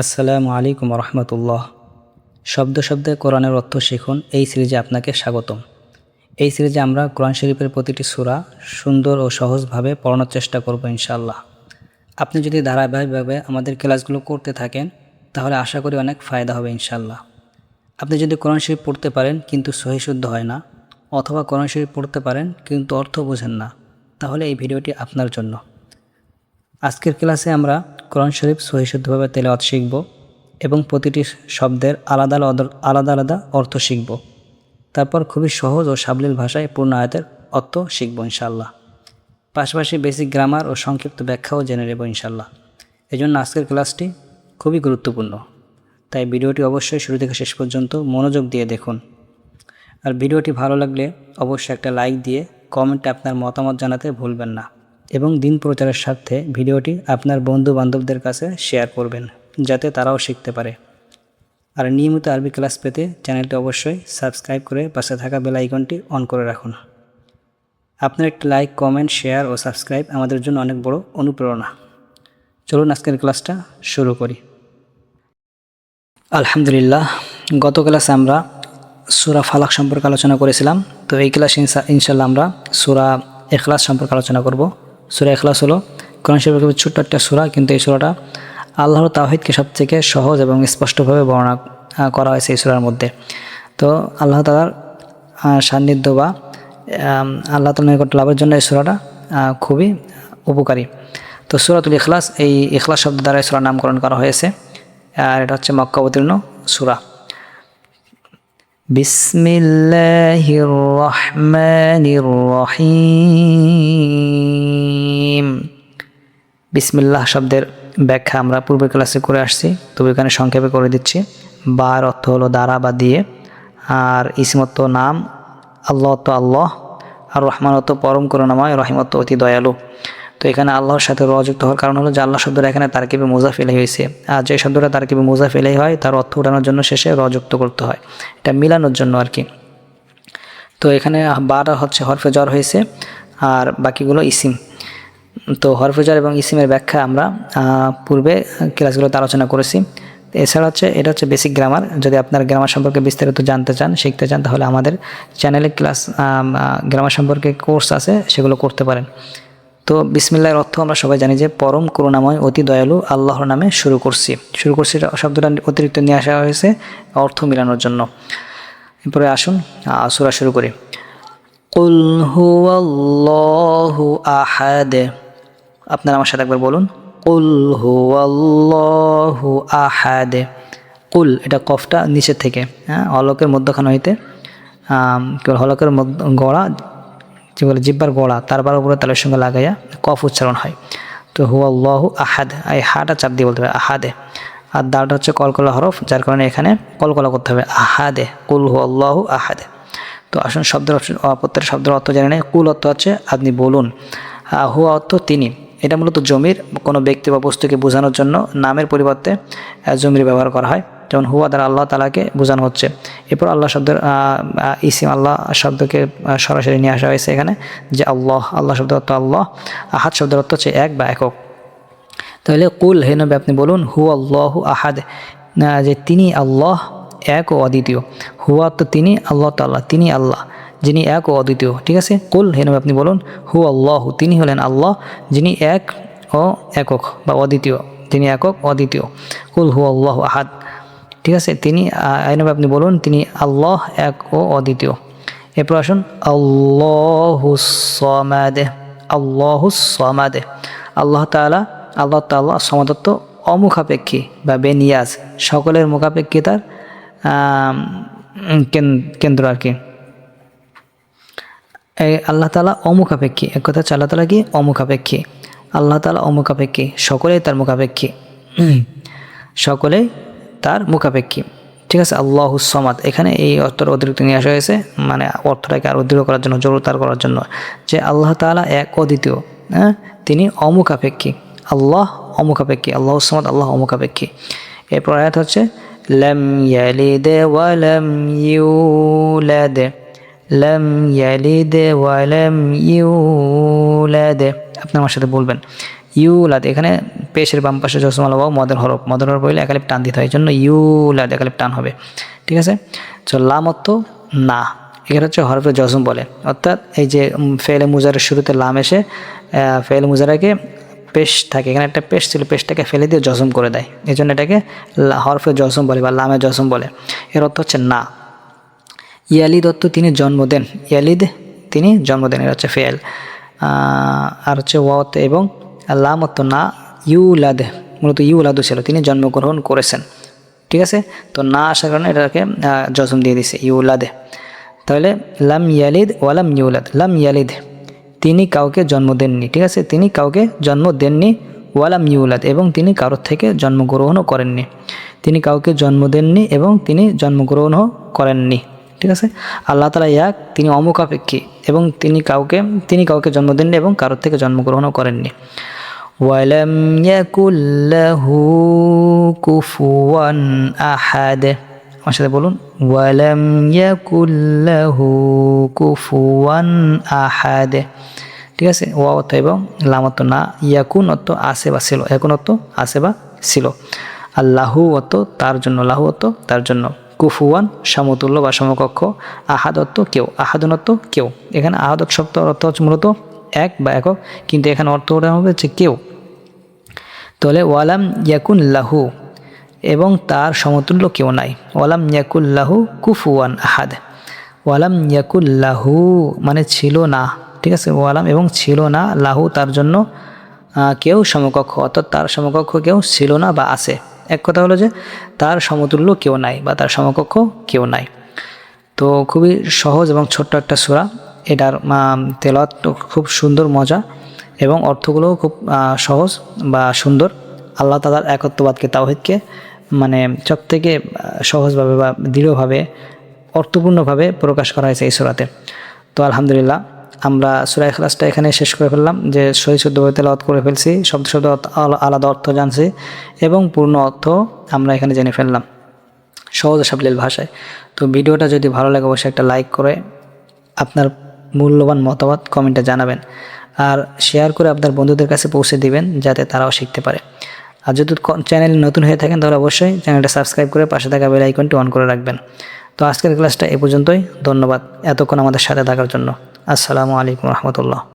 আসসালামু আলাইকুম রহমতুল্লাহ। শব্দে শব্দে কোরআনের অর্থ শিখুন এই সিরিজে আপনাকে স্বাগতম। এই সিরিজে আমরা কোরআন শরীফের প্রতিটি সূরা সুন্দর ও সহজভাবে পড়ানোর চেষ্টা করব ইনশাআল্লাহ। আপনি যদি ধারাবাহিকভাবে আমাদের ক্লাসগুলো করতে থাকেন তাহলে আশা করি অনেক ফায়দা হবে ইনশাআল্লাহ। আপনি যদি কোরআন শরীফ পড়তে পারেন কিন্তু সহি শুদ্ধ হয় না, অথবা কোরআন শরীফ পড়তে পারেন কিন্তু অর্থ বোঝেন না, তাহলে এই ভিডিওটি আপনার জন্য। আজকের ক্লাসে আমরা কোরআন শরীফ সহি শুদ্ধভাবে তেলাওয়াত শিখব এবং প্রতিটি শব্দের আলাদা আলাদা অর্থ শিখব। তারপর খুবই সহজ ও সাবলীল ভাষায় পূর্ণ আয়াতের অর্থ শিখব ইনশাআল্লাহ। পাশাপাশি বেসিক গ্রামার ও সংক্ষিপ্ত ব্যাখ্যাও জেনে নেব ইনশাআল্লাহ। এজন্য আজকের ক্লাসটি খুবই গুরুত্বপূর্ণ, তাই ভিডিওটি অবশ্যই শুরু থেকে শেষ পর্যন্ত মনোযোগ দিয়ে দেখুন। আর ভিডিওটি ভালো লাগলে অবশ্যই একটা লাইক দিয়ে কমেন্টে আপনার মতামত জানাতে ভুলবেন না, এবং দিন প্রচারের স্বার্থে ভিডিওটি আপনার বন্ধু বান্ধবদের কাছে শেয়ার করবেন যাতে তারাও শিখতে পারে। আর নিয়মিত আরবি ক্লাস পেতে চ্যানেলটি অবশ্যই সাবস্ক্রাইব করে পাশে থাকা বেল আইকনটি অন করে রাখুন। আপনার একটি লাইক, কমেন্ট, শেয়ার ও সাবস্ক্রাইব আমাদের জন্য অনেক বড় অনুপ্রেরণা। চলুন আজকের ক্লাসটা শুরু করি। আলহামদুলিল্লাহ, গত ক্লাসে আমরা সূরা ফালাক সম্পর্কে আলোচনা করেছিলাম। তো এই ক্লাসে ইনশাআল্লাহ আমরা সূরা ইখলাস সম্পর্কে আলোচনা করব। সূরা ইখলাস হলো কোরআন শরীফের ছোট্ট একটা সূরা, কিন্তু এই সূরাটা আল্লাহর তাওহীদকে সবথেকে সহজ এবং স্পষ্টভাবে বর্ণনা করা হয়েছে এই সূরার মধ্যে। তো আল্লাহ তাআলার সান্নিধ্য বা আল্লাহ তাআলার নিকট লাভের জন্য এই সূরাটা খুবই উপকারী। তো সূরাতুল ইখলাস, এই ইখলাস শব্দ দ্বারা এই সূরার নামকরণ করা হয়েছে। আর এটা হচ্ছে মক্কা অবতীর্ণ সূরা। বিসমিল্লাহির রহমানির রহিম। বিসমিল্লাহ শব্দের ব্যাখ্যা আমরা পূর্বের ক্লাসে করে আসছি, তবে এখানে সংক্ষেপে করে দিচ্ছি। বার অর্থ হলো দ্বারা বা দিয়ে, আর ইসম অর্থ নাম, আল্লাহ অর্থ আল্লাহ, আর রহমান অর্থ পরম করুণাময়, রহিম অর্থ অতি দয়ালু। তো এখানে আল্লাহর সাথে র যুক্ত হওয়ার কারণ হলো যে আল্লাহ শব্দটা এখানে তারকিবে মুজাফ ইলাইহি হয়েছে, আর যে শব্দটা তারকিবে মুজাফ ইলাইহি হয় তার অর্থ উঠানোর জন্য শেষে র যুক্ত করতে হয়, এটা মিলানোর জন্য আর কি। তো এখানে বাটা হচ্ছে হরফে জ্বর হয়েছে, আর বাকিগুলো ইসিম। তো হরফে জ্বর এবং ইসিমের ব্যাখ্যা আমরা পূর্বে ক্লাসগুলোতে আলোচনা করেছি। এছাড়া এটা হচ্ছে বেসিক গ্রামার। যদি আপনার গ্রামার সম্পর্কে বিস্তারিত জানতে চান, শিখতে চান, তাহলে আমাদের চ্যানেলে ক্লাস গ্রামার সম্পর্কে কোর্স আছে, সেগুলো করতে পারেন। তো বিসমিল্লাহর অর্থ আমরা সবাই জানি যে পরম করুণাময়, অতি দয়ালু আল্লাহর নামে শুরু করছি শব্দটা অতিরিক্ত নিয়ে আসা হয়েছে অর্থ মিলানোর জন্য। এরপরে আসুন সূরা শুরু করি। কুল হুয়াল্লাহু আহাদ। আপনারা আমার সাথে একবার বলুন, কুল হুয়াল্লাহু আহাদ। কুল, এটা কফটা নিচের থেকে, হলকের মধ্যখান হইতে হলকের গড়া, যে বলে জিব্বার গোড়া, তারপর উপরে তালের সঙ্গে লাগাইয়া কফ উচ্চারণ হয়। তো হুয়াল্লাহু আহাদ, এই হাটা চাপ দিয়ে বলতে হবে আহাদে। আর দালটা হচ্ছে কলকলা হরফ, যার কারণে এখানে কলকলা করতে হবে আহাদে, কুল হুয়াল্লাহু আহাদে। তো আসুন প্রত্যেকটা শব্দের অর্থ জানি না। কুল অর্থ হচ্ছে আপনি বলুন, হুয়া অর্থ তিনি। এটা মূলত জমির কোনো ব্যক্তি বা বস্তুকে বোঝানোর জন্য নামের পরিবর্তে জমির ব্যবহার করা হয়, যেমন হুয়া দ্বারা আল্লাহ তাআলাকে বোঝানো হচ্ছে। এরপর আল্লাহ শব্দের ইসিম আল্লাহ শব্দকে সরাসরি নিয়ে আসা হয়েছে এখানে, যে আল্লাহ শব্দের অর্থ আল্লাহ, আহাদ শব্দের অর্থ হচ্ছে এক বা একক। তাহলে কুল, হে নবী আপনি বলুন, হুয়া আল্লাহু আহাদ, যে তিনি আল্লাহ এক ও অদ্বিতীয়। হুয়া তো তিনি, আল্লাহ তাআলা তিনি আল্লাহ যিনি এক ও অদ্বিতীয়। ঠিক আছে, কুল, হে নবী আপনি বলুন, হু আল্লাহু, তিনি হলেন আল্লাহ যিনি এক ও একক বা অদ্বিতীয়, তিনি একক অদ্বিতীয়। কুল হু আল্লাহু আহাদ। ঠিক আছে, তিনি হে নবী আপনি বলুন, তিনি আল্লাহ এক ও অদ্বিতীয়। এরপর আসুন আল্লাহুস সামাদ। আল্লাহুস সামাদ, আল্লাহ তাআলা সমাদত্ব অমুখাপেক্ষী বা বেনিয়াজ, সকলের মুখাপেক্ষী তার কেন্দ্র আর কি। আল্লাহ তাআলা অমুখাপেক্ষী, এক কথা আল্লাহ তাআলা কি অমুখাপেক্ষী, আল্লাহ তাআলা অমুখাপেক্ষী, সকলেই তার মুখাপেক্ষী, সকলেই তার মুখাপেক্ষী। ঠিক আছে, আল্লাহুস সামাদ, এখানে এই অর্থটা অতিরিক্ত নিয়ে আসা হয়েছে, মানে অর্থটাকে আরও দৃঢ় করার জন্য, জোরদার করার জন্য, যে আল্লাহ তাআলা এক অদ্বিতীয়, তিনি অমুখাপেক্ষী, আল্লাহ অমুখাপেক্ষী, আল্লাহুস সামাদ, আল্লাহ অমুখাপেক্ষী। এরপর আয়াত হচ্ছে লাম ইয়ালিদ ওয়া লাম ইউলাদ। লাম ইয়ালিদ ওয়া লাম ইউলাদ, আপনি আমার সাথে বলবেন। ইউলাদ, এখানে পেশের বাম পাশে জজম আলা ওয়াও মদের হরফ হইলে এক আলিফ টান দিতে হয়, এই জন্য ইউলাদ এক আলিফ টান হবে, ঠিক আছে। তো লাম অর্থ না, এখানে হচ্ছে হরফে জজম বলে, অর্থাৎ এই যে ফেলে মুজারের শুরুতে লাম এসে ফেলে মুজারাকে পেশ থাকে, এখানে একটা পেশ ছিল, পেশটাকে ফেলে দিয়ে জজম করে দেয়, এই জন্য এটাকে হরফে জজম বলে বা লামে জজম বলে। এর অর্থ হচ্ছে না। ইয়ালিদ অর্থ তিনি জন্ম দেন, ইয়ালিদ তিনি জন্ম দেন, এটা হচ্ছে ফেল। আর হচ্ছে ওয়াত এবং লাম অর্থ না, ইউলাদ মূলত ইউলাদও ছিল, তিনি জন্মগ্রহণ করেছেন, ঠিক আছে। তো না আসার কারণে এটাকে জজম দিয়ে দিছে ইউলাদে। তাহলে লাম ইয়ালিদ ওয়ালাম ইউলাদ, লাম ইয়ালিদ তিনি কাউকে জন্ম দেননি, ঠিক আছে, তিনি কাউকে জন্ম দেননি, ওয়ালাম ইউলাদ এবং তিনি কারোর থেকে জন্মগ্রহণও করেননি, তিনি কাউকে জন্ম দেননি এবং তিনি জন্মগ্রহণও করেননি, ঠিক আছে। আল্লাহ তাআলা এক, তিনি অমুখাপেক্ষী এবং তিনি কাউকে জন্ম দেননি এবং কারোর থেকে জন্মগ্রহণও করেননি। ওয়ালাম ইয়াকুল লাহু কুফুয়ান আহাদ, আমার সাথে বলুন, ওয়ালাম ইয়াকুল লাহু কুফুয়ান আহাদ, ঠিক আছে। ওয়া অর্থ এবং লাম অর্থ না, ইয়াকুন অর্থ আছে বা ছিল, ইয়াকুন অর্থ আছে বা ছিল, আর লাহু অর্থ তার জন্য, লাহু অর্থ তার জন্য, কুফুয়ান সমতুল্য বা সমকক্ষ, আহাদ অর্থ কেউ, আহাদুন অর্থ কেউ। এখানে আহাদ শব্দ অর্থ হচ্ছে মূলত এক বা একক, কিন্তু এখানে অর্থ হবে হচ্ছে কেউ। তাহলে ওয়ালাম ইয়াকুন লাহু এবং তার সমতুল্য কেউ নাই, ওয়ালাম ইয়াকুল লাহু কুফুয়ান আহাদ, ওয়ালাম ইয়াকুল লাহু মানে ছিল না, ঠিক আছে, ওয়ালাম এবং ছিল না, লাহু তার জন্য, কেউ সমকক্ষ, অর্থাৎ তার সমকক্ষ কেউ ছিল না বা আছে। এক কথা হলো যে তার সমতুল্য কেউ নাই বা তার সমকক্ষ কেউ নাই। তো খুবই সহজ এবং ছোট্ট একটা সূরা, এটার তেলাওয়াত খুব সুন্দর, মজা এবং অর্থগুলোও খুব সহজ বা সুন্দর। আল্লাহ তাআলার একত্ববাদকে, তাওহীদকে মানে সবথেকে সহজভাবে বা দৃঢ়ভাবে অর্থপূর্ণভাবে প্রকাশ করা হয়েছে এই সূরাতে। তো আলহামদুলিল্লাহ আমরা সূরা ইখলাসটা এখানে শেষ করে ফেললাম, যে সহি শুদ্ধভাবে তেলাওয়াত করে ফেলছি, শব্দ শব্দ আলাদা অর্থ জানছি এবং পূর্ণ অর্থ আমরা এখানে জেনে ফেললাম সহজ সাবলীল ভাষায়। তো ভিডিওটা যদি ভালো লাগে অবশ্যই একটা লাইক করে আপনার মূল্যবান মতামত কমেন্টে জানাবেন, আর শেয়ার করে আপনার বন্ধুদের কাছে পৌঁছে দিবেন যাতে তারাও শিখতে পারে। আর যদি চ্যানেলে নতুন হয়ে থাকেন তাহলে অবশ্যই চ্যানেলটা সাবস্ক্রাইব করে পাশে থাকা বেল আইকনটি অন করে রাখবেন। তো আজকের ক্লাসটা এ পর্যন্তই, ধন্যবাদ এতক্ষণ আমাদের সাথে থাকার জন্য। আসসালামু আলাইকুম রহমতুল্লাহ।